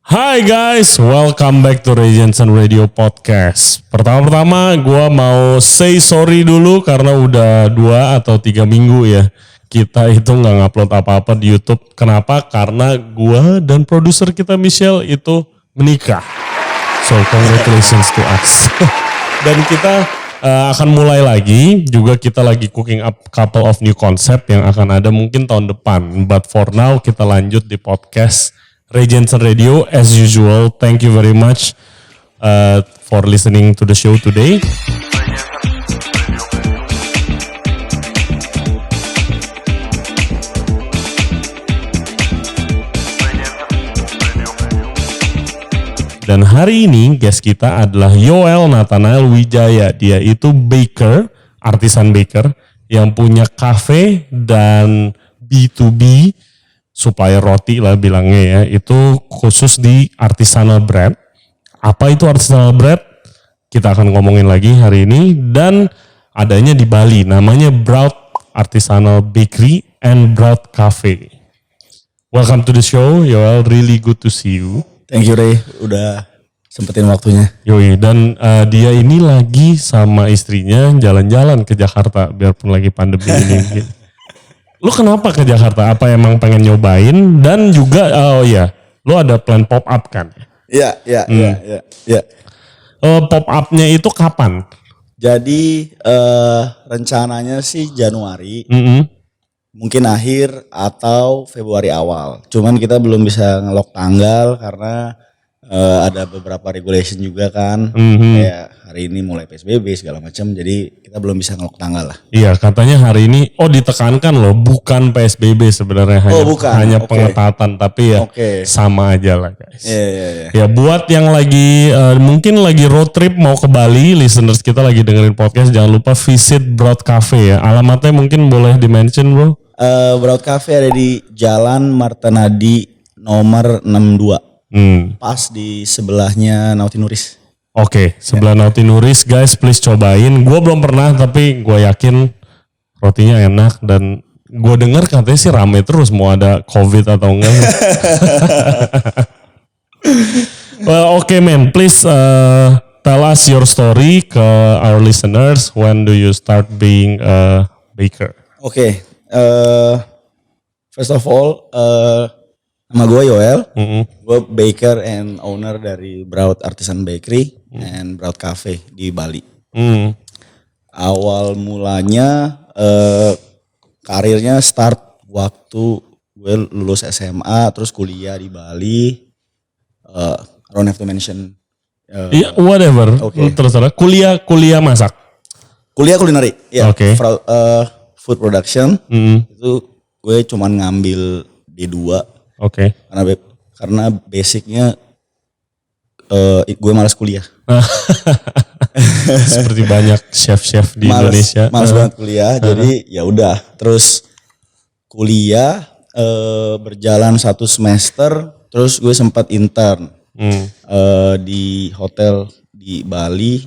Hai guys, welcome back to Regensen Radio Podcast. Pertama-tama gue mau say sorry dulu karena udah 2 atau 3 minggu ya kita itu nggak ngupload apa-apa di YouTube. Kenapa? Karena gue dan produser kita Michelle itu menikah. So congratulations to us. Dan kita akan mulai lagi. Juga kita lagi cooking up couple of new concept yang akan ada mungkin tahun depan. But for now kita lanjut di podcast Regensen Radio as usual. Thank you very much for listening to the show today. Dan hari ini guest kita adalah Yoel Nathanael Wijaya. Dia itu baker, artisan baker yang punya cafe dan B2B supplier roti lah bilangnya ya. Itu khusus di artisanal bread. Apa itu artisanal bread? Kita akan ngomongin lagi hari ini. Dan adanya di Bali, namanya Braut Artisanal Bakery and Braut Cafe. Welcome to the show, Yoel. Really good to see you. Thank you Ray, udah sempetin waktunya. Yoi, dan dia ini lagi sama istrinya jalan-jalan ke Jakarta biarpun lagi pandemi ini. Lu kenapa ke Jakarta? Apa emang pengen nyobain? Dan juga, lu ada plan pop up kan? Iya. Pop up-nya itu kapan? Jadi rencananya sih Januari, mungkin akhir atau Februari awal. Cuman kita belum bisa nge-lock tanggal karena ada beberapa regulation juga kan. Kayak hari ini mulai PSBB segala macam. Jadi kita belum bisa nge-lock tanggal lah. Iya, katanya hari ini ditekankan loh, bukan PSBB sebenarnya, hanya pengetatan, tapi ya sama aja lah guys. Iya. Ya buat yang lagi mungkin lagi road trip mau ke Bali, listeners kita lagi dengerin podcast, jangan lupa visit Braut Cafe ya. Alamatnya mungkin boleh di-mention bro? Braut Cafe ada di Jalan Martanadi nomor 62. Pas di sebelahnya Naughty Nuris. Oke, sebelah Naughty Nuris guys, please cobain. Gue belum pernah tapi gue yakin rotinya enak dan gue dengar katanya sih rame terus mau ada COVID atau enggak. Well, okay man, please tell us your story ke our listeners. When do you start being a baker? Oke. First of all, nama gue Yoel, gue baker and owner dari Braut Artisan Bakery and Braut Cafe di Bali. Awal mulanya karirnya start waktu gue lulus SMA, terus kuliah di Bali. I don't have to mention. Whatever. Terus kuliah masak. Kuliah kulineri, ya. Okay. Food production. Itu gue cuman ngambil D2. Oke. Karena basicnya gue malas kuliah. Seperti banyak chef-chef di Indonesia. Malas banget kuliah. Jadi ya udah. Terus kuliah berjalan 1 semester. Terus gue sempat intern di hotel di Bali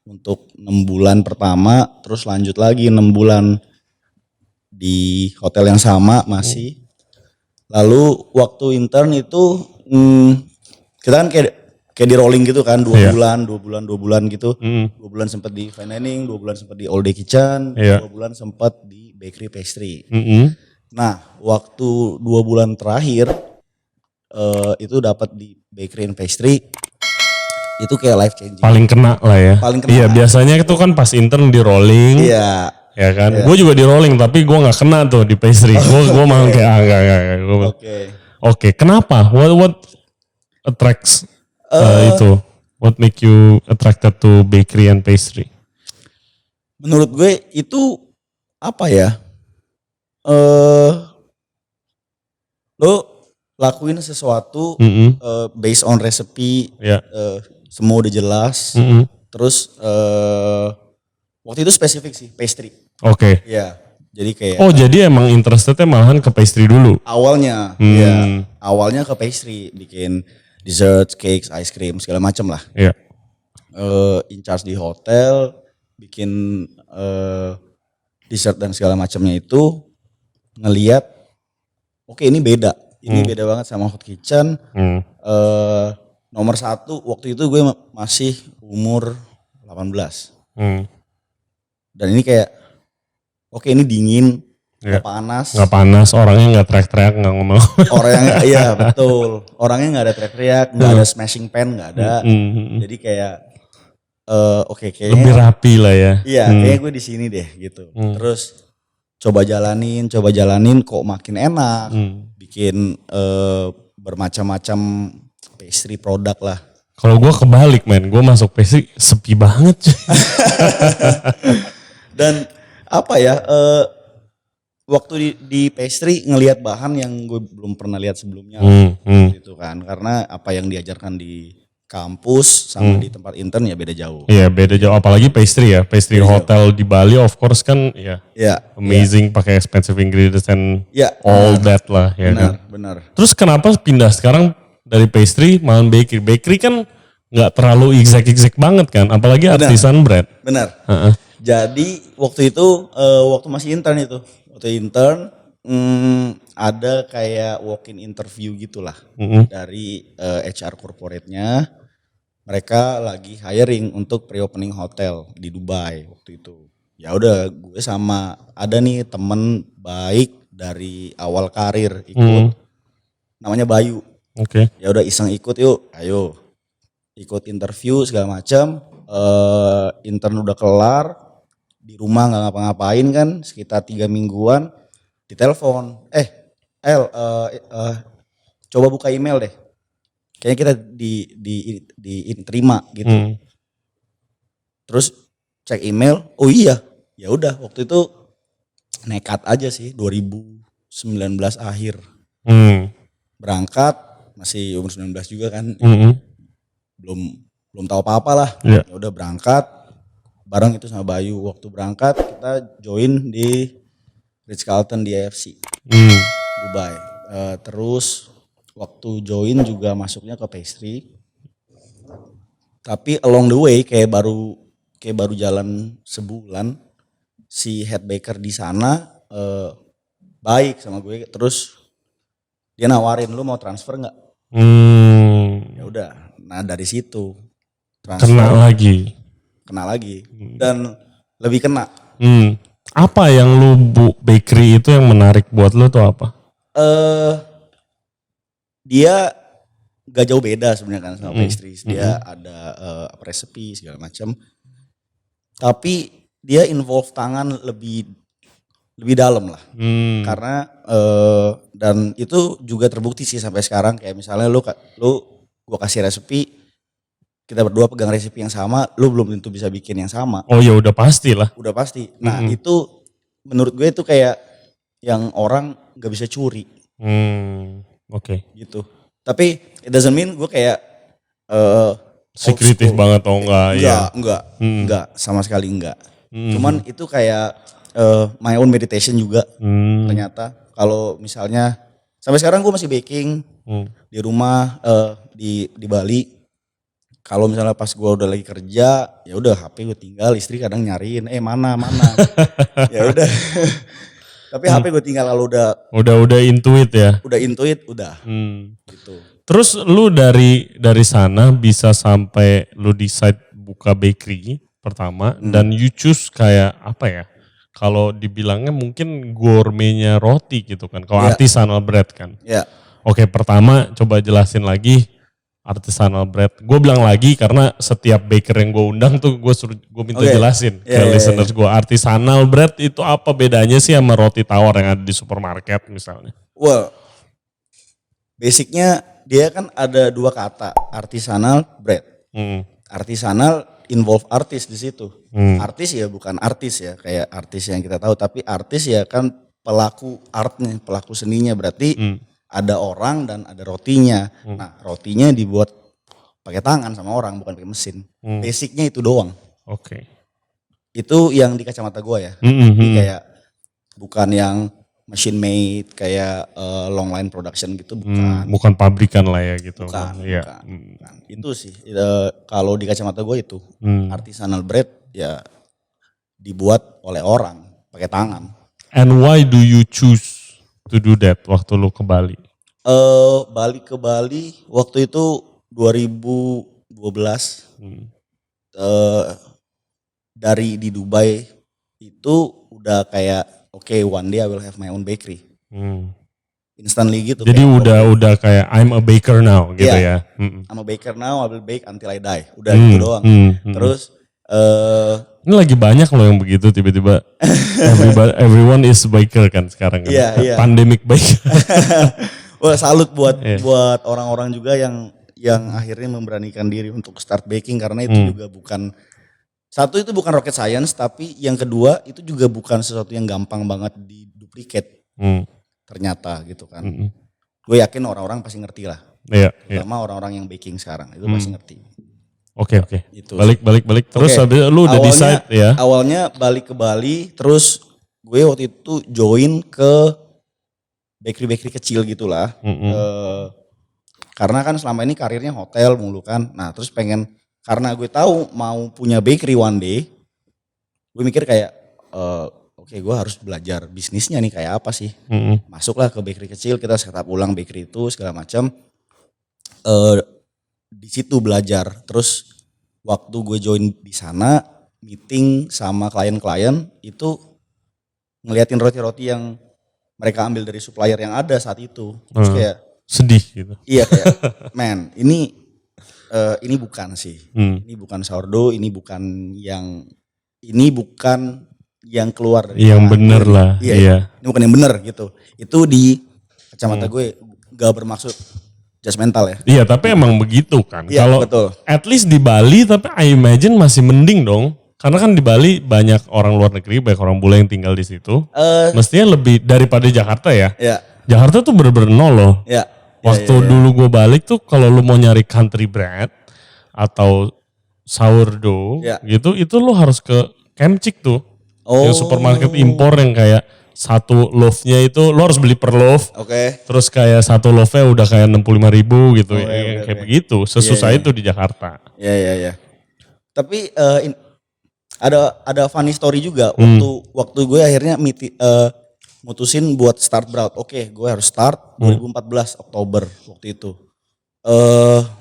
untuk 6 bulan pertama. Terus lanjut lagi 6 bulan di hotel yang sama masih. Lalu waktu intern itu kita kan kayak di rolling gitu kan 2 bulan gitu. 2 bulan sempat di fine dining, 2 bulan sempat di all day kitchen, 2 bulan sempat di bakery pastry. Nah, waktu 2 bulan terakhir itu dapat di bakery and pastry itu kayak life changing. Paling kena lah ya. Iya, biasanya itu kan pas intern di rolling. Iya. Ya kan, gue juga di rolling tapi gue nggak kena tuh di pastry. Gue malah kayak enggak. Oke. Kenapa? What attracts itu? What make you attracted to bakery and pastry? Menurut gue itu apa ya? Lo lakuin sesuatu based on recipe, semua udah jelas. Terus waktu itu spesifik sih pastry. Oke. Iya. Jadi kayak. Jadi emang interestednya malahan ke pastry dulu. Awalnya, ya. Awalnya ke pastry, bikin dessert, cakes, ice cream segala macam lah. Iya. In charge di hotel, bikin dessert dan segala macamnya itu ngelihat, oke ini beda. Ini beda banget sama Hot Kitchen. Nomor 1 waktu itu gue masih umur 18. Dan ini kayak oke, ini dingin, gak panas. Gak panas, orangnya gak teriak-teriak, gak ngomong. Orangnya, iya betul. Orangnya gak ada teriak-teriak, gak ada smashing pan, gak ada. Jadi kayak oke, kayaknya lebih rapi lah ya. Iya, kayaknya gue di sini deh gitu. Terus coba jalanin, kok makin enak. Bikin bermacam-macam pastry produk lah. Kalau gue kebalik men, gue masuk pastry sepi banget. Dan apa ya, waktu di pastry ngelihat bahan yang gue belum pernah lihat sebelumnya. Gitu kan, karena apa yang diajarkan di kampus sama di tempat intern ya beda jauh. Iya beda jauh, apalagi pastry ya, pastry beda hotel jauh. Di Bali of course kan ya amazing, pakai expensive ingredients and all that lah ya. Benar. Terus kenapa pindah sekarang dari pastry malah bakery? Bakery kan nggak terlalu exact banget kan, apalagi artisan bread. Benar. Jadi waktu itu waktu masih intern itu, ada kayak walk-in interview gitulah dari HR corporate-nya. Mereka lagi hiring untuk pre-opening hotel di Dubai waktu itu. Ya udah, gue sama ada nih temen baik dari awal karir ikut, namanya Bayu. Oke. Ya udah iseng ikut yuk, ayo ikut interview segala macam. Intern udah kelar, di rumah nggak ngapa-ngapain kan, sekitar 3 mingguan ditelepon, coba buka email deh. Kayaknya kita diterima gitu. Terus cek email, oh iya, ya udah waktu itu nekat aja sih 2019 akhir. Berangkat masih umur 19 juga kan. Belum tahu apa-apa lah. Ya udah berangkat bareng itu sama Bayu. Waktu berangkat kita join di Ritz-Carlton di AFC Dubai. Terus waktu join juga masuknya ke pastry. Tapi along the way kayak baru jalan sebulan, si head baker di sana baik sama gue. Terus dia nawarin, lu mau transfer nggak? Ya udah. Nah dari situ transfer, kena lagi dan lebih kena. Apa yang lu bakery itu yang menarik buat lu tuh apa? Dia gak jauh beda sebenarnya kan sama pastry. Dia ada resepi segala macam. Tapi dia involve tangan lebih dalam lah. Karena dan itu juga terbukti sih sampai sekarang. Kayak misalnya gua kasih resepi, kita berdua pegang resepi yang sama, lu belum tentu bisa bikin yang sama. Oh ya udah pasti lah. Udah pasti. Nah itu menurut gue itu kayak yang orang gak bisa curi. Oke. Gitu. Tapi it doesn't mean gue kayak sekretif banget atau enggak? Enggak, sama sekali enggak. Cuman itu kayak my own meditation juga ternyata. Kalau misalnya sampai sekarang gue masih baking di rumah di Bali. Kalau misalnya pas gue udah lagi kerja, ya udah HP gue tinggal, istri kadang nyariin, mana. Ya udah. Tapi HP gue tinggal kalau udah intuit ya. Udah intuit, udah. Gitu. Terus lu dari sana bisa sampai lu decide buka bakery pertama dan you choose kayak apa ya? Kalau dibilangnya mungkin gourmetnya roti gitu kan. Kalau artisanal bread kan. Iya. Oke, pertama coba jelasin lagi artisanal bread. Gue bilang lagi karena setiap baker yang gue undang tuh gue minta jelasin ke listeners gue. Artisanal bread itu apa bedanya sih sama roti tawar yang ada di supermarket misalnya? Well, basicnya dia kan ada 2 kata, artisanal bread. Artisanal involve artis di situ. Artis ya bukan artis ya, kayak artis yang kita tahu, tapi artis ya kan pelaku artnya, pelaku seninya, berarti ada orang dan ada rotinya. Nah rotinya dibuat pakai tangan sama orang, bukan pakai mesin. Basicnya itu doang. Oke. Itu yang di kacamata gue ya. Jadi kayak bukan yang machine made kayak long line production gitu, bukan. Bukan pabrikan lah ya gitu. Bukan. Itu sih kalau di kacamata gue itu artisanal bread ya dibuat oleh orang pakai tangan. And why do you choose to do that waktu lu ke Bali? Balik ke Bali waktu itu 2012. Eh, dari di Dubai itu udah kayak oke, one day I will have my own bakery. Instantly gitu. Jadi udah kayak I'm a baker now gitu ya. I'm a baker now, I will bake until I die. Udah gitu doang. Terus ini lagi banyak loh yang begitu tiba-tiba everyone is baker kan sekarang kan. Iya. Pandemic baker. Wah, salut buat orang-orang juga yang akhirnya memberanikan diri untuk start baking, karena itu juga bukan, satu itu bukan rocket science, tapi yang kedua itu juga bukan sesuatu yang gampang banget diduplikat. Ternyata gitu kan. Gue yakin orang-orang pasti ngerti lah. Terutama orang-orang yang baking sekarang itu pasti ngerti. Oke. Itu. Balik. Terus habis lu udah decide ya? Awalnya balik ke Bali, terus gue waktu itu join ke bakery kecil gitulah. Karena kan selama ini karirnya hotel mulu kan. Nah terus karena gue tahu mau punya bakery one day, gue mikir kayak oke, gue harus belajar bisnisnya nih kayak apa sih. Masuklah ke bakery kecil, kita setup ulang bakery itu segala macam. Di situ belajar. Terus waktu gue join di sana, meeting sama klien-klien itu ngeliatin roti-roti yang mereka ambil dari supplier yang ada saat itu. Terus kayak sedih gitu. Iya kayak, man, ini bukan sih. Ini bukan sourdough, ini bukan yang keluar dari yang bener lah. Iya. Ini bukan yang bener gitu. Itu di kacamata gue gak bermaksud judgmental ya. Iya, tapi emang begitu kan. Iya, kalau betul. At least di Bali, tapi I imagine masih mending dong. Karena kan di Bali banyak orang luar negeri, banyak orang bule yang tinggal di situ. Mestinya lebih daripada Jakarta ya. Iya. Jakarta tuh bener-bener nol loh. Iya. Waktu dulu gue balik tuh kalau lu mau nyari country bread atau sourdough gitu, itu lu harus ke Kemcik tuh. Yang supermarket impor yang kayak satu loaf-nya itu lo harus beli per loaf. Terus kayak satu loaf-nya udah kayak 65.000 gitu. Kayak begitu. Sesusah itu di Jakarta. Iya. Tapi ada funny story juga. Waktu gue akhirnya mutusin buat start Braut. Oke, gue harus start 2014 Oktober waktu itu.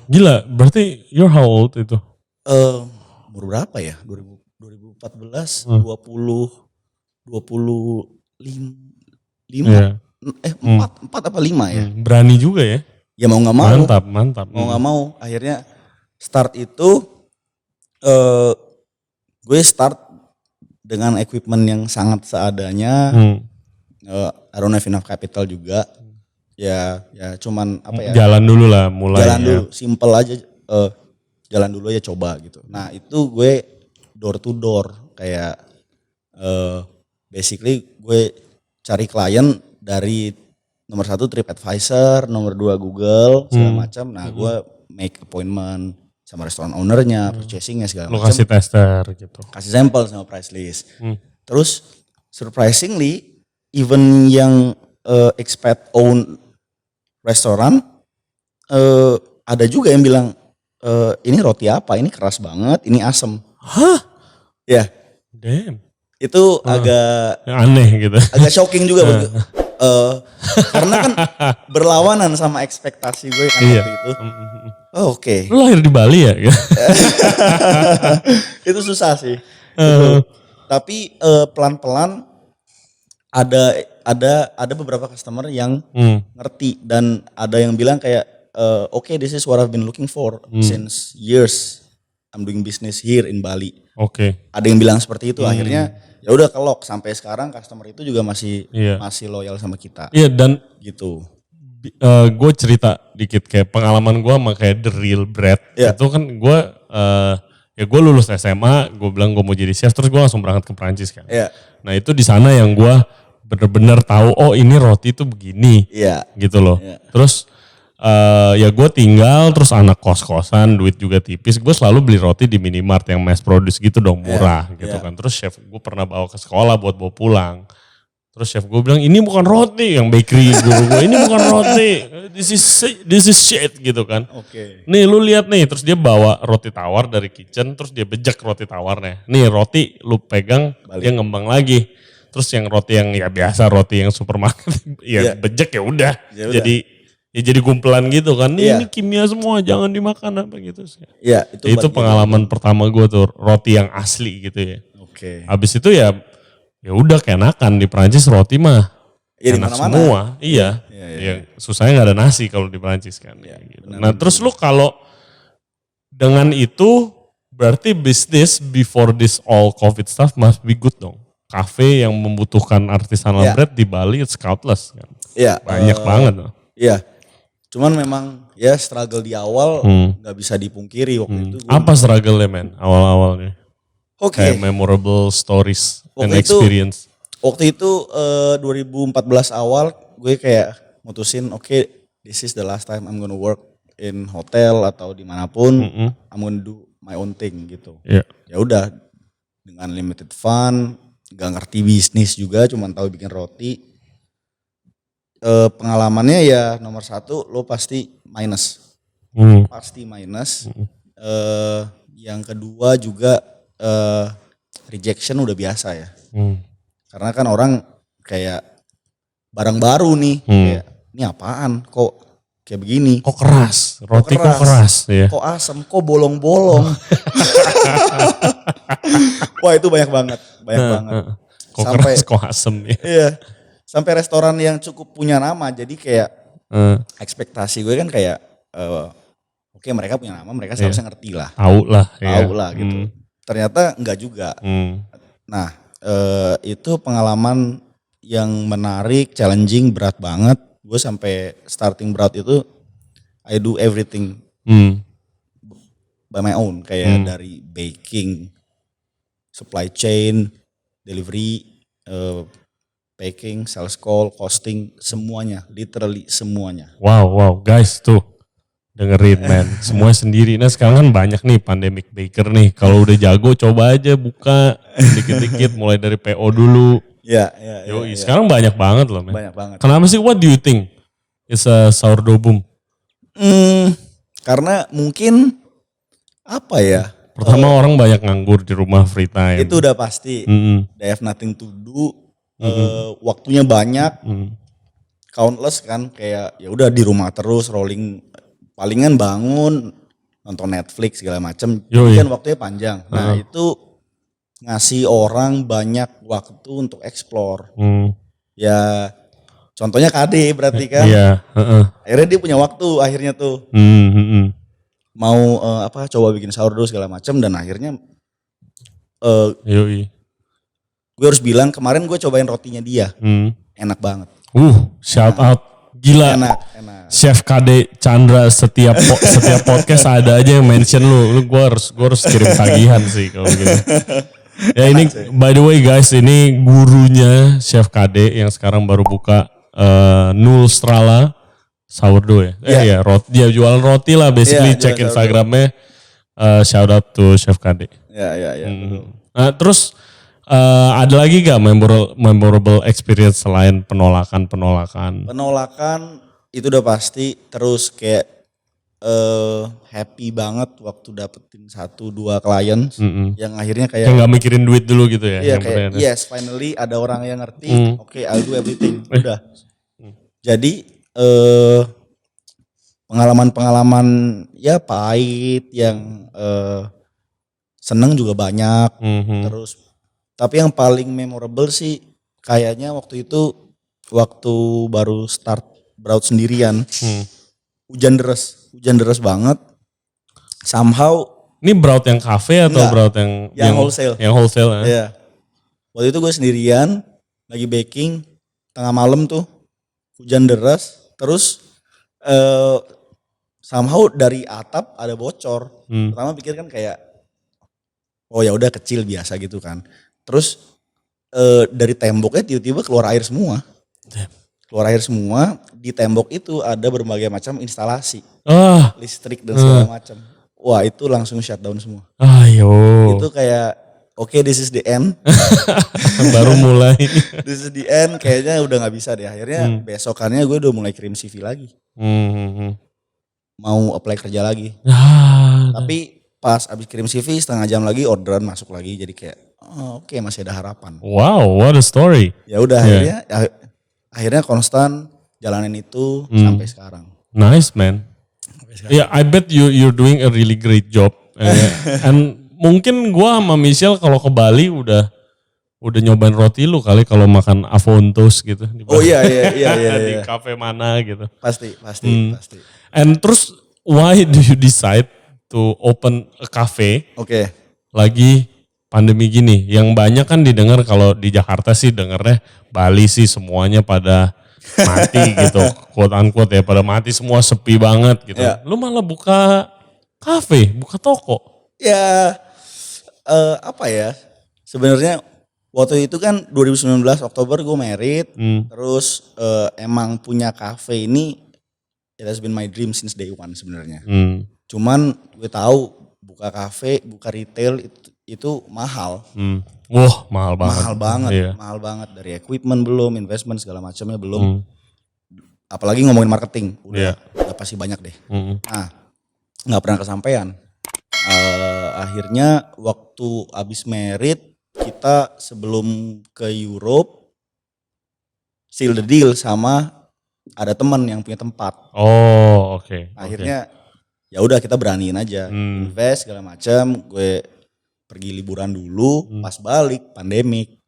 Gila, berarti you're how old itu? Umur berapa ya? 2014, 25. 4 apa 5 ya? Berani juga ya? Ya mau gak mau. Mantap. Mau gak mau. Akhirnya start itu, gue start dengan equipment yang sangat seadanya. I don't have enough capital juga. Ya cuman apa ya. Jalan dulu lah mulai. Jalan dulu, simple aja. Jalan dulu aja coba gitu. Nah itu gue door to door. Kayak basically gue cari klien dari nomor 1 TripAdvisor, nomor 2 Google, segala macam. Nah gue make appointment sama restoran ownernya, purchasingnya segala macam. Lo kasih tester gitu. Kasih sampel sama price list. Terus surprisingly, even yang expat own restoran, ada juga yang bilang, ini roti apa, ini keras banget, ini asem. Hah? Ya. Damn. Itu agak aneh gitu. Agak shocking juga buat gue. Karena kan berlawanan sama ekspektasi gue kan waktu itu. Oke. Lu lahir di Bali ya? Itu susah sih. Tapi pelan-pelan ada beberapa customer yang ngerti, dan ada yang bilang kayak okay, this is what I've been looking for since years. I'm doing business here in Bali. Ada yang bilang seperti itu. Akhirnya ya udah kelok, sampai sekarang customer itu juga masih loyal sama kita. Iya, dan gitu. Gue cerita dikit kayak pengalaman gue sama kayak The Real Bread. Itu kan gue gue lulus SMA, gue bilang gue mau jadi chef, terus gue langsung berangkat ke Perancis kan. Nah itu di sana yang gue bener-bener tahu, oh ini roti itu begini, gitu loh. Terus ya gue tinggal, terus anak kos-kosan, duit juga tipis, gue selalu beli roti di minimart yang mass produce gitu dong, murah gitu kan. Terus chef gue pernah bawa ke sekolah buat bawa pulang. Terus chef gue bilang, ini bukan roti, yang bakery guru gue, ini bukan roti, this is shit gitu kan. Nih lu lihat nih, terus dia bawa roti tawar dari kitchen, terus dia bejek roti tawarnya. Nih roti lu pegang, dia ngembang lagi. Terus yang roti yang ya biasa, roti yang supermarket, ya bejek ya udah. Jadi ya jadi kumpulan gitu kan. Iya. Ini kimia semua, jangan dimakan apa gitu. Iya, Itu pengalaman pertama gue tuh, roti yang asli gitu ya. Oke. Habis itu ya udah keenakan di Prancis roti mah Ya di enak mana-mana. semua. Iya. Iya. Ya, susahnya nggak ada nasi kalau di Prancis kan. Iya, Gitu. benar, Nah terus lu kalau dengan itu berarti bisnis before this all COVID stuff must be good dong. Cafe yang membutuhkan artisanal Iya. bread di Bali it's countless kan. Iya. Banyak banget loh. Iya. Cuman memang ya struggle di awal nggak bisa dipungkiri waktu itu. Apa struggle-nya men awal-awalnya? Oke. Kayak memorable stories and Waktu itu- experience. Waktu itu 2014 awal gue kayak mutusin oke, this is the last time I'm gonna work in hotel atau dimanapun. I'm gonna do my own thing gitu. Iya. Ya udah dengan limited fund, gak ngerti bisnis juga, cuman tahu bikin roti. Pengalamannya ya nomor satu lo pasti minus, pasti minus. Yang kedua juga rejection udah biasa ya. Karena kan orang kayak barang baru nih, kayak ini apaan kok kayak begini. Kok keras, roti kok keras ya. Kok asem, kok bolong-bolong. Wah itu banyak banget. Kok keras, kok asem ya. Iya, sampai restoran yang cukup punya nama, jadi kayak ekspektasi gue kan kayak, oke, mereka punya nama, mereka seharusnya ngerti lah. Tahu lah. Tahu lah gitu. Ternyata enggak juga. Nah, itu pengalaman yang menarik, challenging, berat banget. Gue sampai starting berat itu, I do everything by my own. Kayak dari baking, supply chain, delivery, packing, sales call, costing, semuanya. Literally semuanya. Wow, guys tuh. Dengerin men, semuanya sendiri. Nah sekarang kan banyak nih pandemic baker nih. Kalau udah jago coba aja buka dikit-dikit mulai dari PO dulu. Iya. Sekarang banyak banget loh men. Banyak banget. Kenapa sih, what do you think is a sourdough boom? Karena mungkin apa ya? Pertama orang banyak nganggur di rumah free time. Itu udah pasti. They have nothing to do. Waktunya banyak. Countless kan, kayak ya udah di rumah terus rolling, palingan bangun nonton Netflix segala macem. Jadi kan waktunya panjang. Nah itu ngasih orang banyak waktu untuk explore. Ya contohnya KD berarti kan. Iya. Akhirnya dia punya waktu akhirnya tuh. Mau coba bikin sourdough segala macem, dan akhirnya gue harus bilang kemarin gue cobain rotinya dia. Enak banget. Shout out. Gila. Enak. Chef KD Chandra setiap podcast ada aja yang mention lu gue harus kirim tagihan sih kalau gitu. Ya ini by the way guys, ini gurunya Chef KD yang sekarang baru buka Nul Strala sourdough ya. Roti, dia jualan roti lah basically. Cek Instagramnya. Shout out to Chef KD. Ya. Nah, terus ada lagi gak memorable experience selain penolakan? Penolakan itu udah pasti, terus kayak happy banget waktu dapetin 1-2 klien yang akhirnya kayak gak mikirin duit dulu gitu ya? Iya kayak yes finally ada orang yang ngerti, oke, I'll do everything, udah. Jadi pengalaman-pengalaman ya pahit yang seneng juga banyak, terus tapi yang paling memorable sih kayaknya waktu itu waktu baru start Braut sendirian. Hujan deras banget. Somehow ini Braut yang cafe atau Braut yang wholesale? Yang wholesale ya. Iya. Waktu itu gue sendirian lagi baking tengah malam tuh. Hujan deras, terus somehow dari atap ada bocor. Pertama pikir kan kayak oh ya udah kecil biasa gitu kan. Terus dari temboknya tiba-tiba keluar air semua. Di tembok itu ada berbagai macam instalasi. Listrik dan segala macam. Wah, itu langsung shutdown semua. Ayo. Itu kayak oke, this is the end. Baru mulai. This is the end, kayaknya udah gak bisa deh. Akhirnya besokannya gue udah mulai kirim CV lagi. Mau apply kerja lagi. Tapi pas abis kirim CV setengah jam lagi orderan masuk lagi, jadi kayak oke, masih ada harapan. Wow, what a story. Ya udah akhirnya konstan jalanin itu sampai sekarang. Nice man. Yeah, I bet you're doing a really great job. And mungkin gua sama Michelle kalau ke Bali udah nyobain roti lu kali kalau makan avontos gitu. Oh iya. Di cafe mana gitu. Pasti. And terus why do you decide to open a cafe? Oke. Lagi pandemi gini, yang banyak kan didengar kalau di Jakarta sih dengarnya Bali sih semuanya pada mati gitu, quote unquote ya, pada mati semua sepi banget gitu. Ya. Lu malah buka kafe, buka toko. Ya apa ya? Sebenarnya waktu itu kan 2019 Oktober gue married, terus emang punya cafe ini it has been my dream since day one sebenarnya. Cuman gue tahu buka cafe, buka retail itu mahal. Wah, mahal banget. Mahal banget dari equipment belum, investment segala macamnya belum. Apalagi ngomongin marketing, udah pasti banyak deh. Nah, nggak pernah kesampaian. Akhirnya waktu abis married, kita sebelum ke Europe seal the deal sama ada teman yang punya tempat. Oh, oke. Akhirnya ya udah kita beraniin aja, invest segala macam. Gue pergi liburan dulu, pas balik pandemik.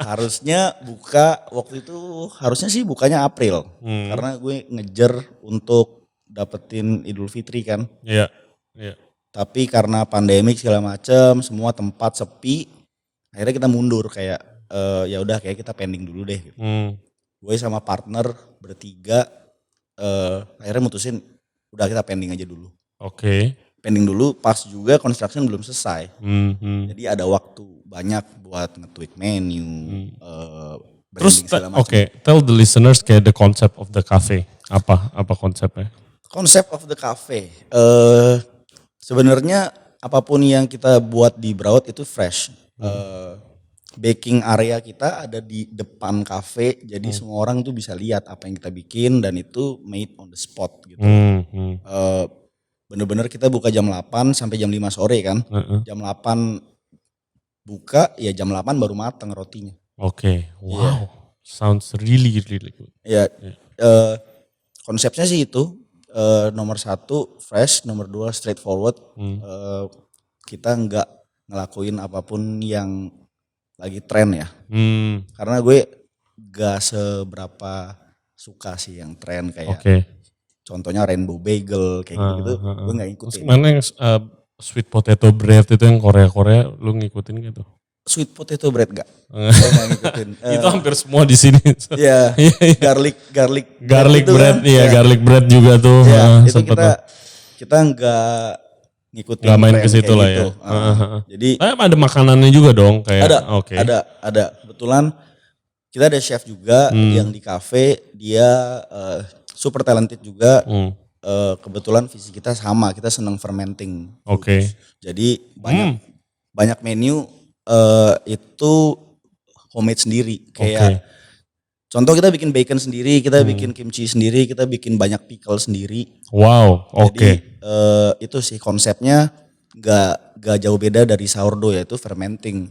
Harusnya buka waktu itu sih bukanya April, karena gue ngejar untuk dapetin Idul Fitri kan. Iya. Tapi karena pandemik segala macam, semua tempat sepi, akhirnya kita mundur kayak ya udah kayak kita pending dulu deh. Gitu. Gue sama partner bertiga akhirnya mutusin udah kita pending aja dulu. Oke. Pending dulu, pas juga construction belum selesai. Jadi ada waktu banyak buat nge-tweak menu, terus tell the listeners kayak the concept of the cafe. Apa konsepnya? Concept of the cafe. Sebenarnya apapun yang kita buat di Braut itu fresh. Baking area kita ada di depan cafe, jadi semua orang tuh bisa lihat apa yang kita bikin dan itu made on the spot gitu. Bener-bener kita buka jam 8 sampai jam 5 sore kan. Jam 8 buka, ya jam 8 baru matang rotinya. Oke, wow. Sounds really good. Ya, konsepnya sih itu. Nomor 1 fresh, nomor 2 straightforward. Kita nggak ngelakuin apapun yang lagi tren ya. Karena gue gak seberapa suka sih yang tren kayak. Contohnya rainbow bagel kayak gitu-gitu, gue gak ngikutin. Mana yang sweet potato bread itu yang Korea, lu ngikutin gitu? Sweet potato bread gak? Gue gak ngikutin. Itu hampir semua di sini. Iya, garlic bread, iya garlic bread juga tuh. Iya, itu kita gak ngikutin. Gak main ke situ lah gitu. Jadi ada makanannya juga dong kayak. Ada. Kebetulan kita ada chef juga yang di cafe, dia super talented juga. Kebetulan visi kita sama, kita senang fermenting. Jadi banyak menu itu homemade sendiri. Kayak contoh kita bikin bacon sendiri, kita bikin kimchi sendiri, kita bikin banyak pickle sendiri. Wow, Jadi itu sih konsepnya gak jauh beda dari sourdough, yaitu fermenting.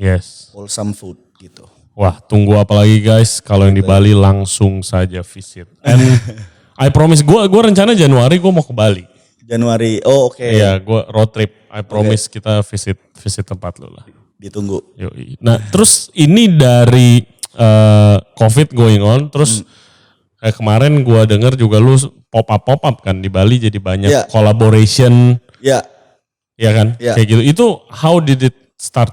Wholesome food gitu. Wah, tunggu apa lagi guys, kalau yang di Bali langsung saja visit. And I promise, gue rencana Januari gue mau ke Bali. Januari, Iya, gue road trip. I promise kita visit tempat lu lah. Ditunggu. Yoi. Nah, terus ini dari COVID going on, terus kemarin gue denger juga lu pop up kan di Bali, jadi banyak collaboration. Iya kan? Kayak gitu. Itu how did it start?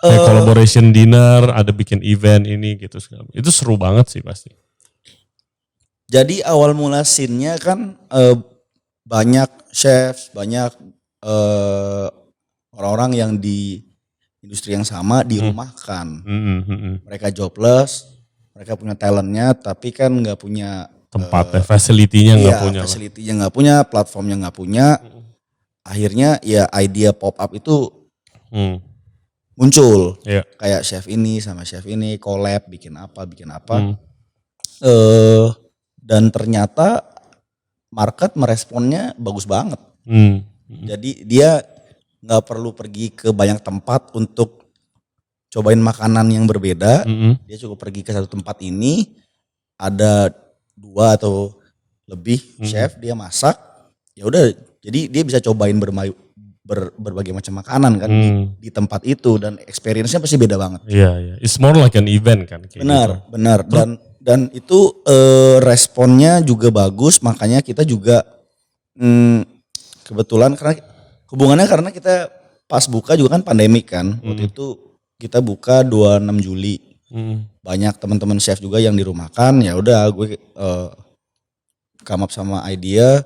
Kayak collaboration dinner, ada bikin event ini gitu segala. Itu seru banget sih pasti. Jadi awal mula scene-nya kan banyak chef, banyak orang-orang yang di industri yang sama dirumahkan. Mereka jobless, mereka punya talentnya, tapi kan nggak punya tempat, facility-nya nggak punya. Facility-nya nggak punya, platformnya nggak punya. Akhirnya ya idea pop up itu muncul. Kayak chef ini sama chef ini collab, bikin apa. Dan ternyata market meresponnya bagus banget. Jadi dia nggak perlu pergi ke banyak tempat untuk cobain makanan yang berbeda. Dia cukup pergi ke satu tempat ini, ada 2 atau lebih chef, dia masak. Ya udah, jadi dia bisa cobain berbagai macam makanan kan di tempat itu dan experience-nya pasti beda banget. Iya. It's more like an event kan kayak gitu. Benar. Dan itu responnya juga bagus, makanya kita juga kebetulan karena kita pas buka juga kan pandemik kan. Waktu itu kita buka 26 Juli. Banyak teman-teman chef juga yang dirumahkan, ya udah gue come up sama idea,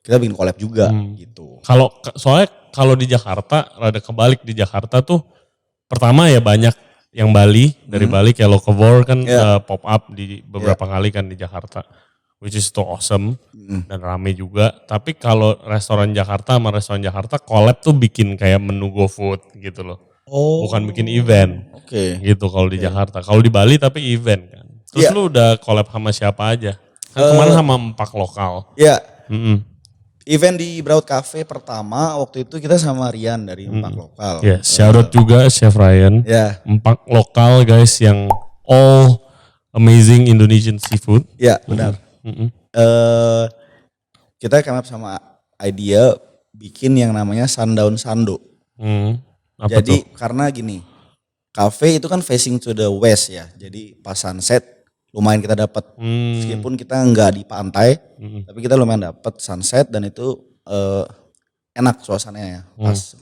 kita bikin collab juga gitu. Soalnya kalau di Jakarta, rada kebalik di Jakarta tuh pertama ya banyak yang Bali, dari Bali kayak Locavor kan pop up di beberapa kali kan di Jakarta. Which is so awesome dan rame juga. Tapi kalau restoran Jakarta sama restoran Jakarta collab tuh bikin kayak menu GoFood gitu loh. Bukan bikin event. Gitu kalau di Jakarta. Kalau di Bali tapi event kan. Terus lu udah collab sama siapa aja? Kan kemarin sama Empak Lokal. Iya. Event di Braut Cafe pertama waktu itu kita sama Rian dari Empak Lokal. Ya, shout out juga Chef Ryan. Empak Lokal guys yang all amazing Indonesian seafood. Iya, benar. Kita come up sama idea bikin yang namanya Sundown Sando. Jadi karena gini, cafe itu kan facing to the west ya. Jadi pas sunset lumayan kita dapat, meskipun kita nggak di pantai, tapi kita lumayan dapat sunset dan itu enak suasananya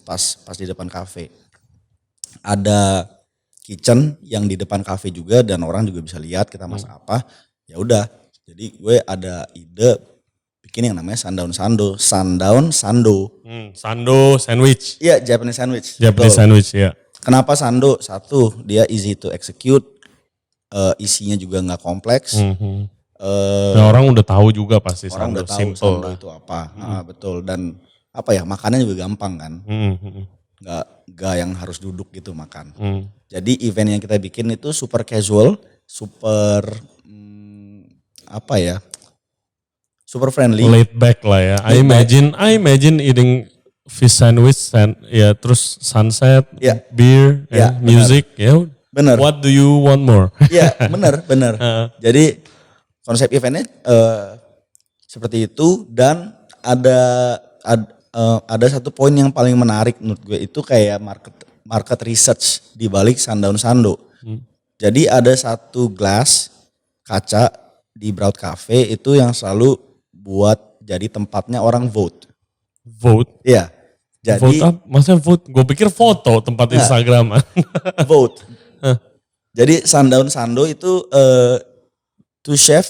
pas di depan kafe. Ada kitchen yang di depan kafe juga dan orang juga bisa lihat kita masak apa. Ya udah, jadi gue ada ide bikin yang namanya Sundown Sando. Sando sandwich. Iya, Japanese sandwich. Japanese sandwich ya. Kenapa Sando? Satu, dia easy to execute. Isinya juga nggak kompleks. Nah, orang udah tahu juga pasti orang Sando, udah tahu simple Sando itu apa. Betul, dan apa ya, makannya juga gampang kan. Nggak yang harus duduk gitu makan. Jadi event yang kita bikin itu super casual, super super friendly. Laid back lah ya. I imagine eating fish sandwich ya terus sunset, beer, music ya. Bener. What do you want more? Iya, bener. Jadi konsep eventnya seperti itu dan ada satu poin yang paling menarik menurut gue itu kayak market research di balik Sundown Sando. Jadi ada satu gelas kaca di Braut Cafe itu yang selalu buat jadi tempatnya orang vote. Vote? Iya. Jadi vote apa? Maksudnya vote? Gue pikir foto tempat Instagram. Vote. Jadi Sundown Sando itu two chef,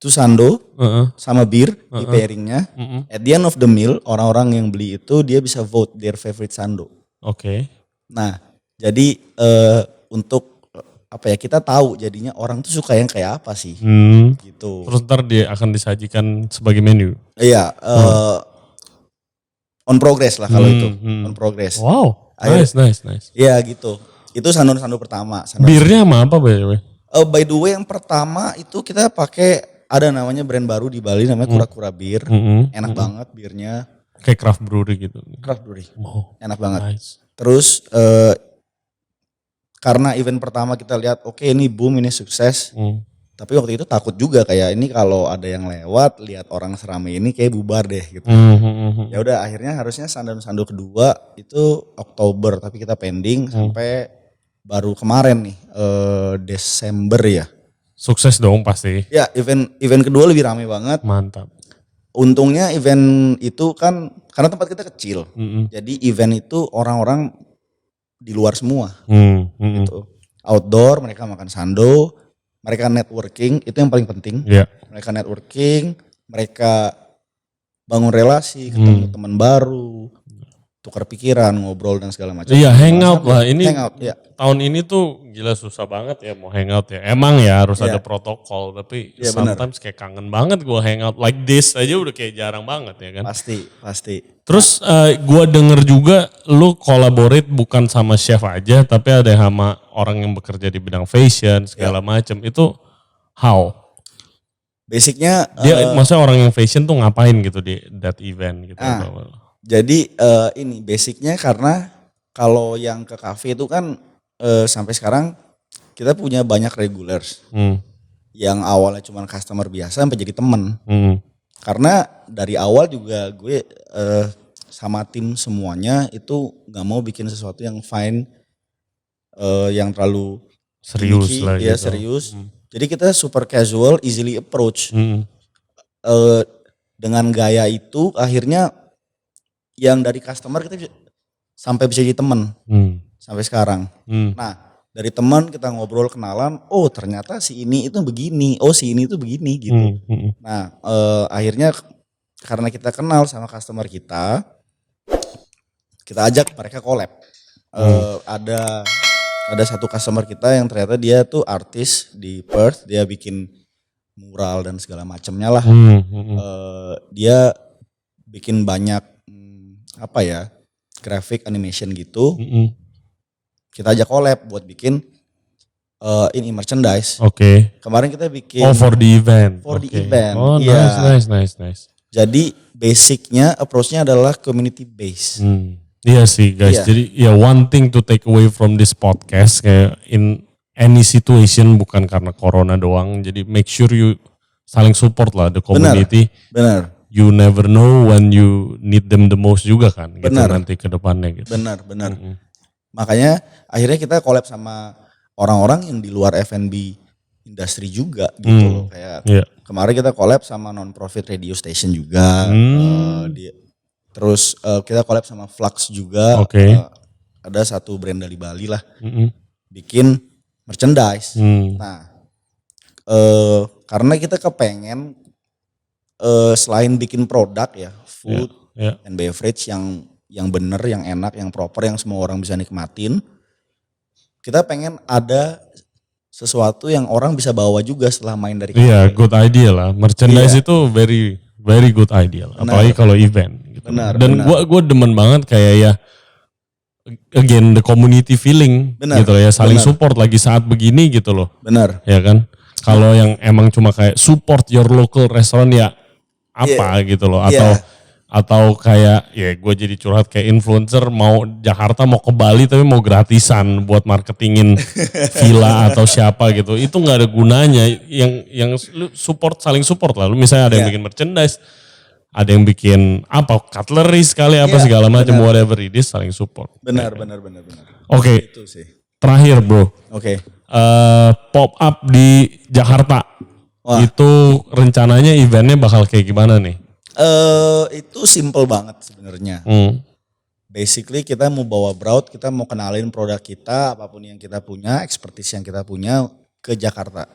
two sando sama bir di pairingnya. At the end of the meal orang-orang yang beli itu dia bisa vote their favorite sando. Oke. Nah jadi untuk apa ya, kita tahu jadinya orang tuh suka yang kayak apa sih gitu. Terus ntar dia akan disajikan sebagai menu? Iya, on progress lah kalau itu, on progress. Wow, nice. Iya gitu, itu Sundown pertama. Birnya sama apa by the way? By the way yang pertama itu kita pakai ada namanya brand baru di Bali namanya Kura-Kura Bir, enak banget birnya. Kayak craft brewery gitu. Craft brewery, enak banget. Nice. Terus karena event pertama kita lihat oke, ini boom, ini sukses. Tapi waktu itu takut juga kayak ini kalau ada yang lewat lihat orang serame ini kayak bubar deh gitu. Ya udah akhirnya harusnya Sundown Sando kedua itu Oktober tapi kita pending sampai baru kemarin nih Desember ya. Sukses dong pasti. Ya event kedua lebih rame banget. Mantap. Untungnya event itu kan karena tempat kita kecil. Jadi event itu orang-orang di luar semua gitu. Outdoor, mereka makan sando, mereka networking, itu yang paling penting. Mereka networking, mereka bangun relasi, ketemu teman baru, tukar pikiran, ngobrol dan segala macam. Iya, hangout lah. Ini hangout, ya. Tahun ini tuh gila susah banget ya mau hangout ya. Emang ya harus ada protokol, tapi sometimes kayak kangen banget gue hangout like this aja udah kayak jarang banget ya kan. Pasti. Terus gue denger juga lu collaborate bukan sama chef aja, tapi ada sama orang yang bekerja di bidang fashion segala macam. Itu how? Basicnya dia maksudnya orang yang fashion tuh ngapain gitu di that event gitu. Jadi ini basicnya karena kalau yang ke cafe itu kan sampai sekarang kita punya banyak regulars. yang awalnya cuma customer biasa sampai jadi teman. Karena dari awal juga gue sama tim semuanya itu nggak mau bikin sesuatu yang fine, yang terlalu Serius gimmicky, lah ya gitu. serius. Jadi kita super casual, easily approach. Dengan gaya itu akhirnya yang dari customer kita sampai bisa jadi teman sampai sekarang. Nah dari teman kita ngobrol kenalan, oh ternyata si ini itu begini, oh si ini itu begini gitu. Nah akhirnya karena kita kenal sama customer kita ajak mereka collab. Ada satu customer kita yang ternyata dia tuh artis di Perth, dia bikin mural dan segala macamnya lah. Dia bikin banyak graphic animation gitu. Kita ajak collab buat bikin ini merchandise. Kemarin kita bikin for the event. For the event. Oh nice. Jadi basicnya approach-nya adalah community base. Iya sih guys. Jadi one thing to take away from this podcast kayak in any situation bukan karena corona doang. Jadi make sure you saling support lah the community. Benar. You never know when you need them the most juga kan. Gitu nanti ke depannya gitu. Benar. Makanya akhirnya kita collab sama orang-orang yang di luar F&B industri juga gitu loh. Kayak kemarin kita collab sama non-profit radio station juga. Terus kita collab sama Flux juga. Ada satu brand dari Bali lah. Bikin merchandise. Nah karena kita kepengen selain bikin produk ya, food and beverage yang bener, yang enak, yang proper, yang semua orang bisa nikmatin. Kita pengen ada sesuatu yang orang bisa bawa juga setelah main dari kafe. Iya, good idea lah. Merchandise itu very good idea lah. Apalagi kalau event. Gitu. Dan gue demen banget kayak ya, again the community feeling gitu loh ya, saling support lagi saat begini gitu loh. Benar. Ya kan? Kalau yang emang cuma kayak support your local restaurant ya apa gitu loh. Atau kayak ya gue jadi curhat kayak influencer mau Jakarta mau ke Bali tapi mau gratisan buat marketingin villa atau siapa gitu. Itu gak ada gunanya. Yang support saling support lah. Lu misalnya ada yang bikin merchandise, ada yang bikin cutlery sekali segala macam whatever it is, saling support. Benar. Oke. Itu sih. Terakhir bro. Pop up di Jakarta. Itu rencananya eventnya bakal kayak gimana nih? Itu simple banget sebenarnya. Basically kita mau bawa Braut, kita mau kenalin produk kita, apapun yang kita punya, expertise yang kita punya ke Jakarta.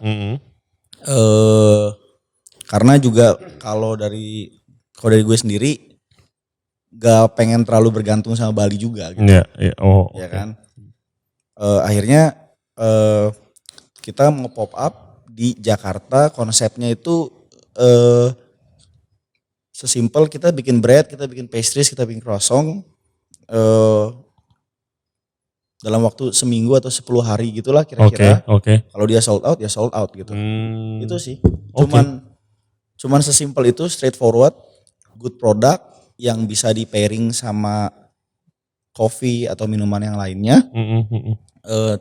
Karena juga kalau dari gue sendiri gak pengen terlalu bergantung sama Bali juga gitu. Ya kan? Akhirnya kita mau pop up di Jakarta, konsepnya itu sesimpel kita bikin bread, kita bikin pastries, kita bikin croissant dalam waktu seminggu atau 10 hari gitulah kira-kira. Kalau dia sold out ya sold out gitu. Itu sih. Cuman sesimpel itu, straightforward, good product yang bisa di pairing sama coffee atau minuman yang lainnya.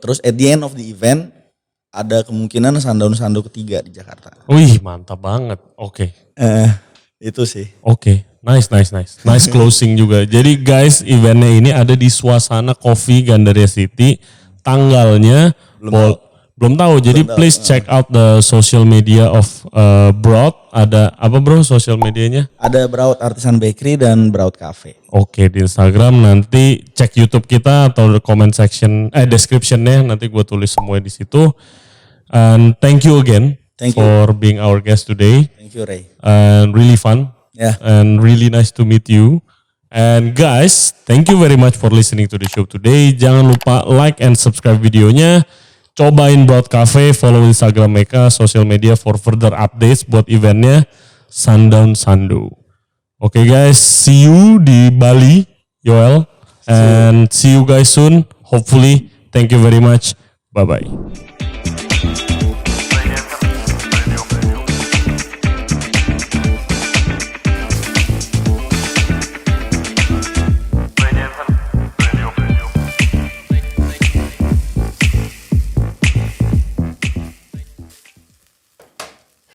Terus at the end of the event ada kemungkinan sundown ketiga di Jakarta. Wih mantap banget. Itu sih. Nice closing juga. Jadi guys, eventnya ini ada di Suasana Coffee Gandaria City. Tanggalnya belum tahu. Jadi please check out the social media of Braut. Ada apa bro social medianya? Ada Braut Artisan Bakery dan Braut Cafe. Di Instagram, nanti cek YouTube kita atau the comment section, descriptionnya nanti gue tulis semua di situ. And thank you again. For being our guest today. Thank you Ray. And really fun. And really nice to meet you. And guys, thank you very much for listening to the show today. Jangan lupa like and subscribe videonya. Cobain Braut Cafe, follow Instagram mereka, social media for further updates buat eventnya Sundown Sando. Oke guys, see you di Bali, Yoel. And see you guys soon. Hopefully. Thank you very much. Bye-bye.